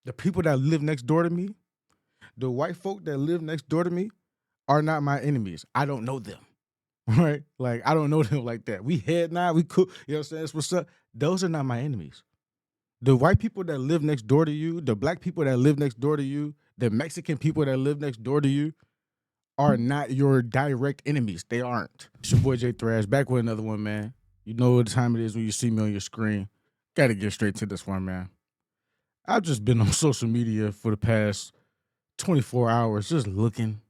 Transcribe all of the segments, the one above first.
The people that live next door to me, the white folk that live next door to me are not my enemies. I don't know them, right? Like, I don't know them like that. We head nod, we cool. You know what I'm saying? That's what's up. Those are not my enemies. The white people that live next door to you, the black people that live next door to you, the Mexican people that live next door to you are not your direct enemies. They aren't. It's your boy J Thrash, back with another one, man. You know what time it is when you see me on your screen. Gotta get straight to this one, man. I've just been on social media for the past 24 hours, just looking,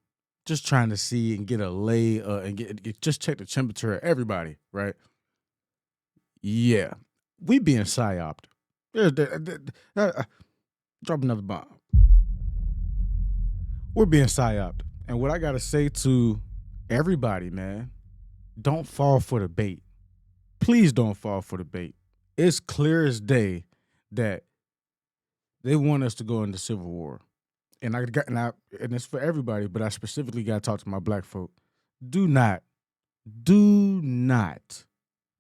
just trying to see and get a lay and just check the temperature of everybody, right? Yeah, we being psyoped. Drop another bomb. We're being psyoped. And what I gotta say to everybody, man, don't fall for the bait. Please don't fall for the bait. It's clear as day that they want us to go into civil war. And it's for everybody, but I specifically got to talk to my black folk. Do not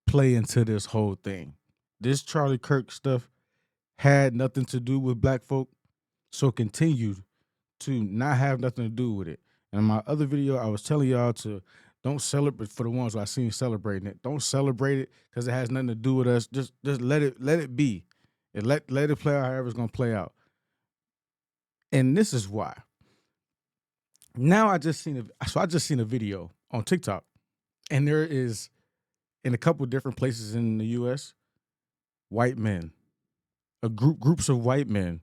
play into this whole thing. This Charlie Kirk stuff had nothing to do with black folk, so continue to not have nothing to do with it. And in my other video, I was telling y'all to don't celebrate. For the ones who I seen celebrating it, don't celebrate it because it has nothing to do with us. Just let it be, and let it play out however it's gonna play out. And this is why. Now I just seen a video on TikTok, and there is in a couple different places in the U.S. white men, groups of white men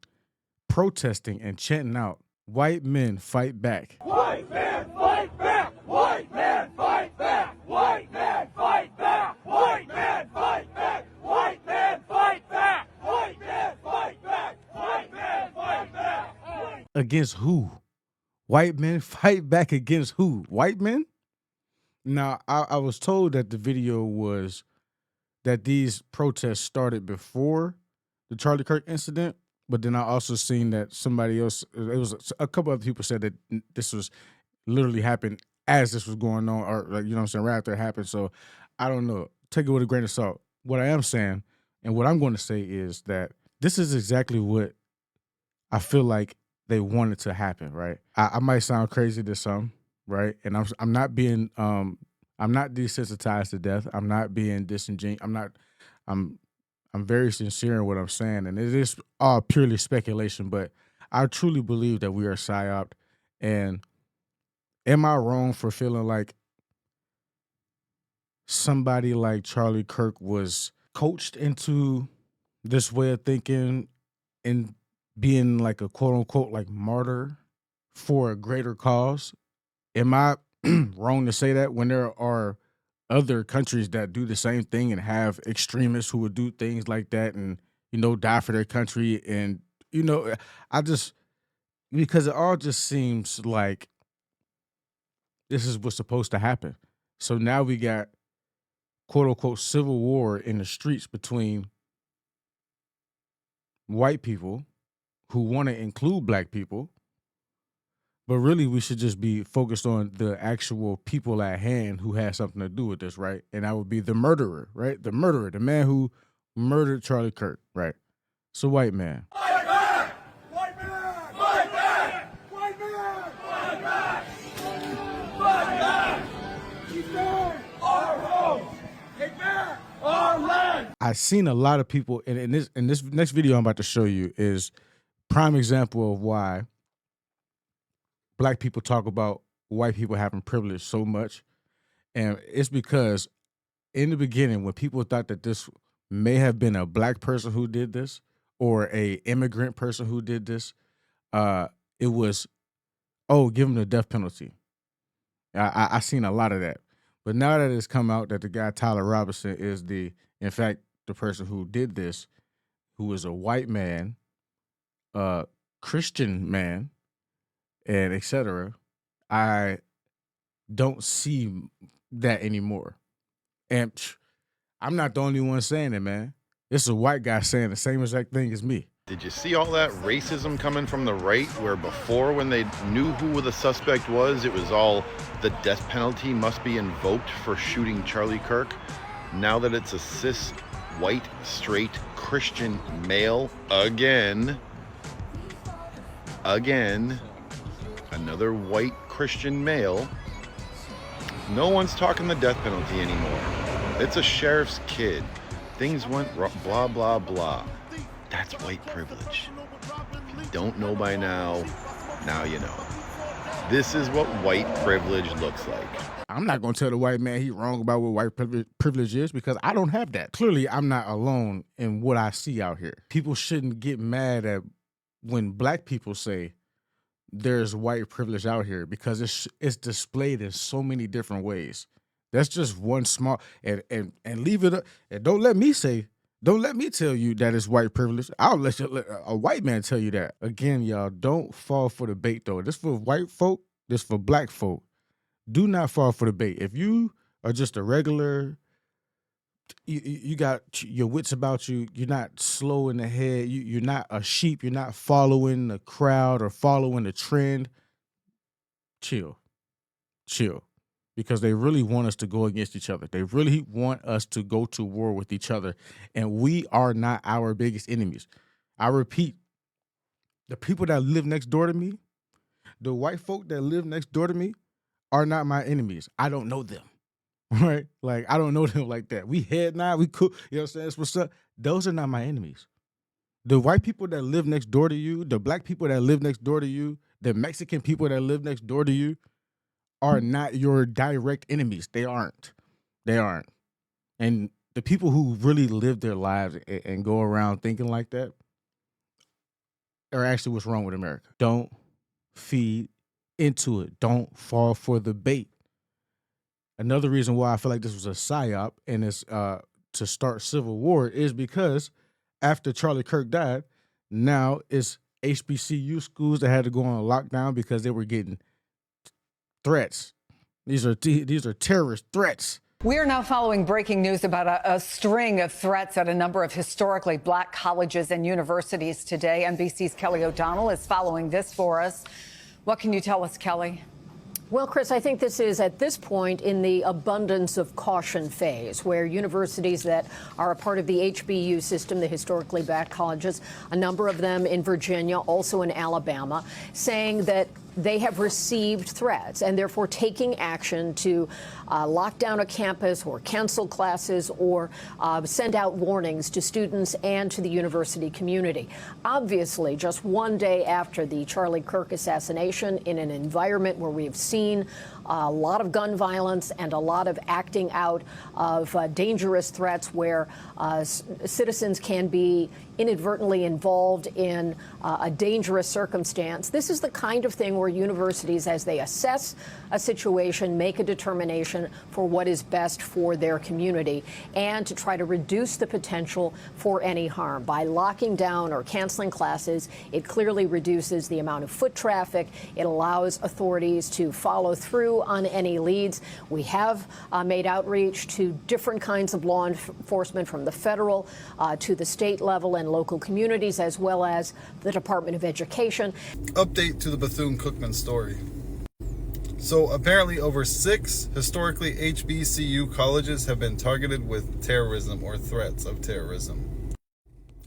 protesting and chanting out, "White men fight back." White man fight back! White man fight back! White man fight back! White man fight back! White man fight back! White man fight back! White man fight back! Against who? White men fight back against who? White men? Now, I was told that the video was that these protests started before the Charlie Kirk incident, but then I also seen that somebody else, it was a couple other people said that this was literally happened as this was going on, or like, you know what I'm saying, right after it happened. So I don't know. Take it with a grain of salt. What I am saying and what I'm going to say is that this is exactly what I feel like they wanted to happen, right? I might sound crazy to some, right? And I'm not being I'm not desensitized to death. I'm not being disingenuous. I'm very sincere in what I'm saying, and it is all purely speculation, but I truly believe that we are psyoped. And am I wrong for feeling like somebody like Charlie Kirk was coached into this way of thinking and being like a quote unquote like martyr for a greater cause? Am I wrong to say that when there are other countries that do the same thing and have extremists who would do things like that and, you know, die for their country? And, you know, because it all just seems like this is what's supposed to happen. So now we got quote unquote civil war in the streets between white people who want to include black people, but really we should just be focused on the actual people at hand who had something to do with this, right? And that would be the murderer, right? The murderer, the man who murdered Charlie Kirk, right? So white man. Fight back! White man! Fight back! White man! Fight back! Fight back! Defend our home! Take back our land! I've seen a lot of people, and in this next video I'm about to show you is prime example of why black people talk about white people having privilege so much. And it's because in the beginning, when people thought that this may have been a black person who did this or a immigrant person who did this, it was, oh, give them the death penalty. I seen a lot of that. But now that it's come out that the guy Tyler Robinson is in fact, the person who did this, who is a white man, Christian man, and etc., I don't see that anymore. And I'm not the only one saying it, man. It's a white guy saying the same exact thing as me. Did you see all that racism coming from the right, where before, when they knew who the suspect was, it was all the death penalty must be invoked for shooting Charlie Kirk? Now that it's a cis, white, straight, Christian male again, again, another white Christian male. No one's talking the death penalty anymore. It's a sheriff's kid. Things went blah, blah, blah. That's white privilege. If you don't know by now, now you know. This is what white privilege looks like. I'm not going to tell the white man he's wrong about what white privilege is, because I don't have that. Clearly, I'm not alone in what I see out here. People shouldn't get mad at when black people say there's white privilege out here, because it's displayed in so many different ways. That's just one small, and leave it up. And don't let me tell you that it's white privilege. I'll let a white man tell you that. Again, y'all, don't fall for the bait, though. This for white folk, this for black folk. Do not fall for the bait. If you are just a regular, you got your wits about you, you're not slow in the head, you're not a sheep, you're not following the crowd or following the trend, chill. Because they really want us to go against each other. They really want us to go to war with each other. And we are not our biggest enemies. I repeat, the people that live next door to me, the white folk that live next door to me, are not my enemies. I don't know them, right? Like, I don't know them like that. We head nod, we cool, you know what I'm saying? That's what's up. Those are not my enemies. The white people that live next door to you, the black people that live next door to you, the Mexican people that live next door to you are not your direct enemies. They aren't. And the people who really live their lives and go around thinking like that are actually what's wrong with America. Don't feed into it. Don't fall for the bait. Another reason why I feel like this was a psyop and it's to start civil war is because after Charlie Kirk died, now it's HBCU schools that had to go on lockdown because they were getting threats. These are terrorist threats. We are now following breaking news about a string of threats at a number of historically black colleges and universities today. NBC's Kelly O'Donnell is following this for us. What can you tell us, Kelly? Well, Chris, I think this is at this point in the abundance of caution phase, where universities that are a part of the HBU system, the historically black colleges, a number of them in Virginia, also in Alabama, saying that they have received threats and therefore taking action to lock down a campus or cancel classes or send out warnings to students and to the university community. Obviously, just one day after the Charlie Kirk assassination, in an environment where we have seen a lot of gun violence and a lot of acting out of dangerous threats where citizens can be inadvertently involved in a dangerous circumstance. This is the kind of thing where universities, as they assess a situation, make a determination for what is best for their community and to try to reduce the potential for any harm. By locking down or canceling classes, it clearly reduces the amount of foot traffic. It allows authorities to follow through on any leads. We have made outreach to different kinds of law enforcement, from the federal to the state level and local communities, as well as the Department of Education. Update to the Bethune-Cookman story. So apparently over 6 historically HBCU colleges have been targeted with terrorism or threats of terrorism.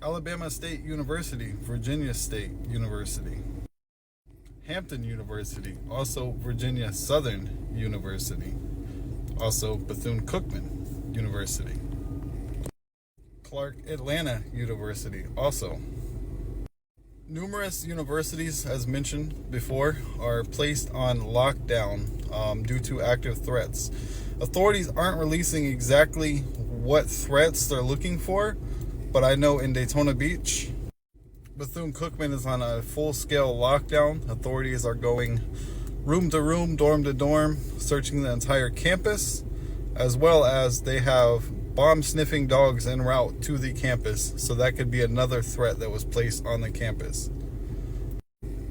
Alabama State University, Virginia State University, Hampton University, also Virginia Southern University, also Bethune-Cookman University, Clark Atlanta University, also. Numerous universities, as mentioned before, are placed on lockdown due to active threats. Authorities aren't releasing exactly what threats they're looking for, but I know in Daytona Beach, Bethune-Cookman is on a full-scale lockdown. Authorities are going room to room, dorm to dorm, searching the entire campus, as well as they have bomb-sniffing dogs en route to the campus, so that could be another threat that was placed on the campus.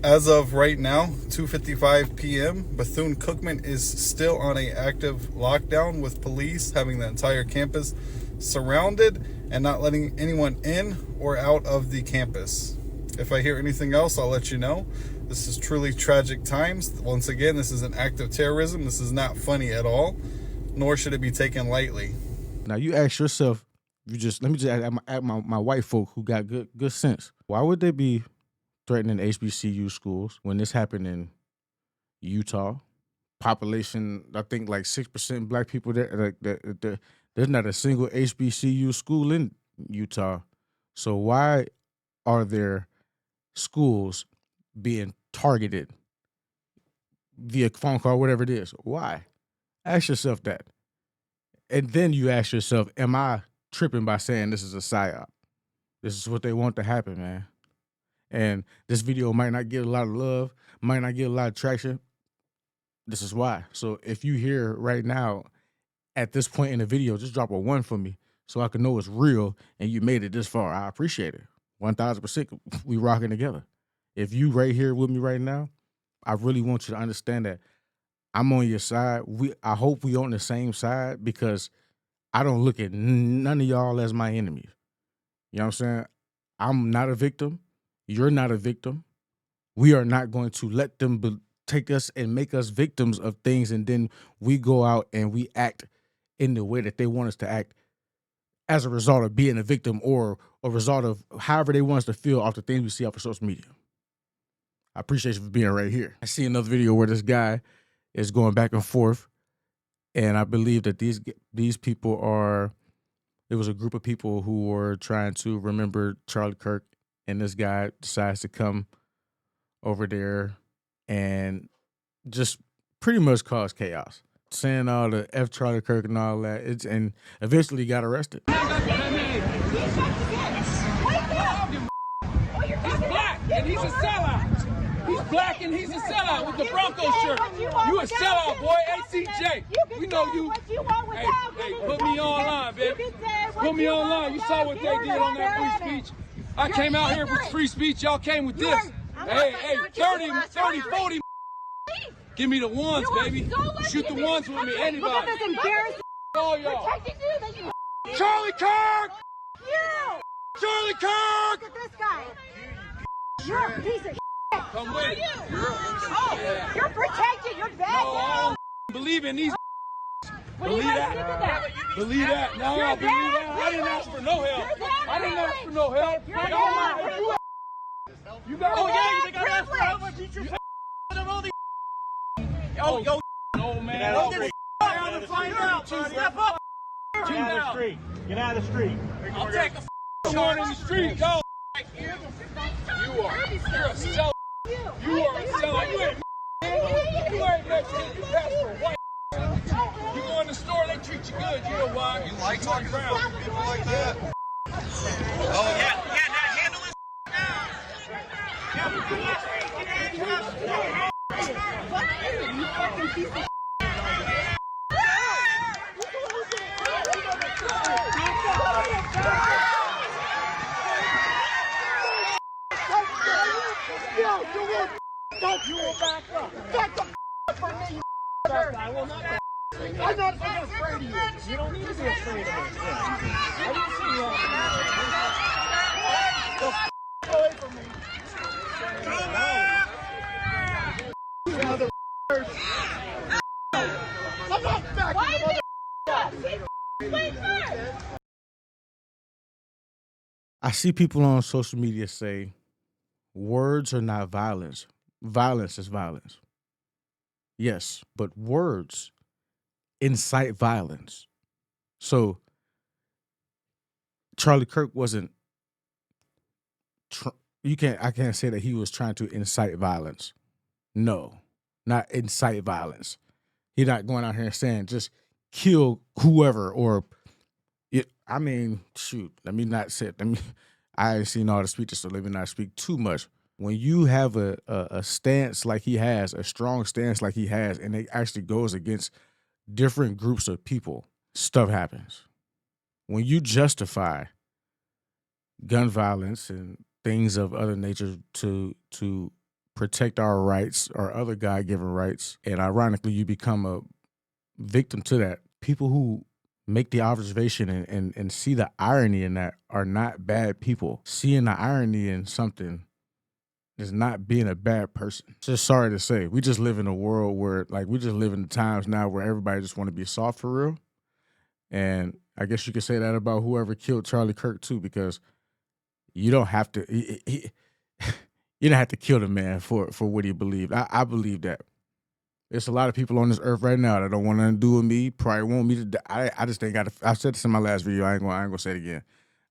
As of right now, 2:55 p.m., Bethune-Cookman is still on an active lockdown, with police having the entire campus surrounded and not letting anyone in or out of the campus. If I hear anything else, I'll let you know. This is truly tragic times. Once again, this is an act of terrorism. This is not funny at all, nor should it be taken lightly. Now you ask yourself, let me just ask my white folk who got good sense. Why would they be threatening HBCU schools. When this happened in Utah, population, I think like 6% black people there. There's not a single HBCU school in Utah. So why are there schools being targeted via phone call, whatever it is? Why? Ask yourself that. And then you ask yourself, am I tripping by saying this is a psyop? This is what they want to happen, man. And this video might not get a lot of love, might not get a lot of traction. This is why. So if you hear right now, at this point in the video, just drop a 1 for me so I can know it's real and you made it this far. I appreciate it. 1000%. We rocking together. If you right here with me right now, I really want you to understand that I'm on your side. I hope we on the same side, because I don't look at none of y'all as my enemies. You know what I'm saying? I'm not a victim. You're not a victim. We are not going to let them take us and make us victims of things, and then we go out and we act in the way that they want us to act as a result of being a victim, or a result of however they want us to feel off the things we see off of social media. I appreciate you for being right here. I see another video where this guy is going back and forth, and I believe that these people are, it was a group of people who were trying to remember Charlie Kirk, and this guy decides to come over there and just pretty much cause chaos, saying all the F Charlie Kirk and all that. And eventually got arrested. He's black and he's a sellout. He's black and he's a sellout with the Broncos shirt. You a sellout, boy. ACJ. We know you. Hey, put me online, baby. Put me online. You saw what they did on that free speech. I came out here for free speech. Y'all came with this. Hey, 30, 40. Give me the ones, baby. Shoot the ones with me. Anybody. All y'all. Charlie Kirk! Charlie Kirk! Look at this guy. You're a piece of shit. Come with it. Oh, you're protected. You're bad. No, I don't believe in these. Believe that. Believe that. No, I believe that. I didn't ask for no help. I didn't ask for no help. You got you think I asked for help? I teach you. Oh, yo, no, man. Get out of the street. Get out of the street. I'll take a shot in the street. Go. You are. You're a sellout. You are a sellout. You ain't Mexican. You pass for white. You go in the store, they treat you good. You know why? You like talking about people like that? Oh, yeah. Yeah, now handle this now. You fucking piece of You will back up. Back the from me, you I will not back. I'm not afraid of you. You don't need to be afraid of me. I didn't see you. Go away from me. I'm not backing I see people on social media say words are not violence. Violence is violence. Yes, but words incite violence. So Charlie Kirk wasn't. I can't say that he was trying to incite violence. No, not incite violence. He's not going out here and saying just kill whoever or. I mean, shoot. Let me not say. I ain't seen all the speeches, so let me not speak too much. When you have a stance like he has, a strong stance like he has, and it actually goes against different groups of people, stuff happens. When you justify gun violence and things of other nature to protect our rights or other God-given rights, and ironically you become a victim to that, people who make the observation and see the irony in that are not bad people. Seeing the irony in something is not being a bad person. Just sorry to say, we just live in a world where, like, we just live in the times now where everybody just want to be soft for real. And I guess you could say that about whoever killed Charlie Kirk too, because you don't have to, You don't have to kill the man for what he believed. I believe that. There's a lot of people on this earth right now that don't want nothing to do with me, probably want me to die. I just ain't got to. I said this in my last video. I ain't gonna say it again.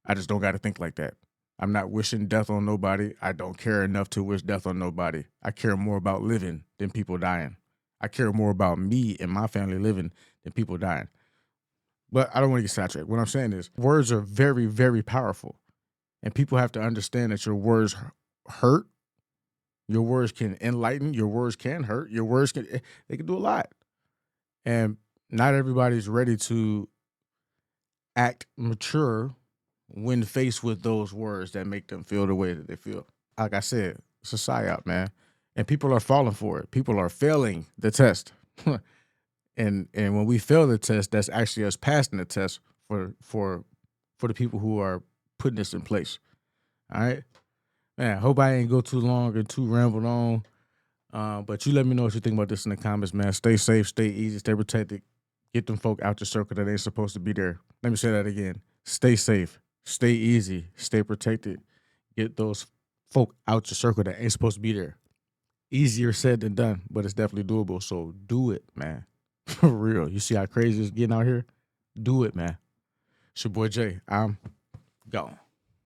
I just don't got to think like that. I'm not wishing death on nobody. I don't care enough to wish death on nobody. I care more about living than people dying. I care more about me and my family living than people dying. But I don't want to get sidetracked. What I'm saying is words are very, very powerful. And people have to understand that your words hurt. Your words can enlighten. Your words can hurt. Your words they can do a lot. And not everybody's ready to act mature when faced with those words that make them feel the way that they feel. Like I said, it's a psyop, man. And people are falling for it. People are failing the test. and when we fail the test, that's actually us passing the test for the people who are putting this in place. All right? Man, I hope I ain't go too long or too rambled on. But you let me know what you think about this in the comments, man. Stay safe, stay easy, stay protected. Get them folk out your circle that ain't supposed to be there. Let me say that again. Stay safe, stay easy, stay protected. Get those folk out your circle that ain't supposed to be there. Easier said than done, but it's definitely doable. So do it, man. For real. You see how crazy it's getting out here? Do it, man. It's your boy Jay. I'm gone.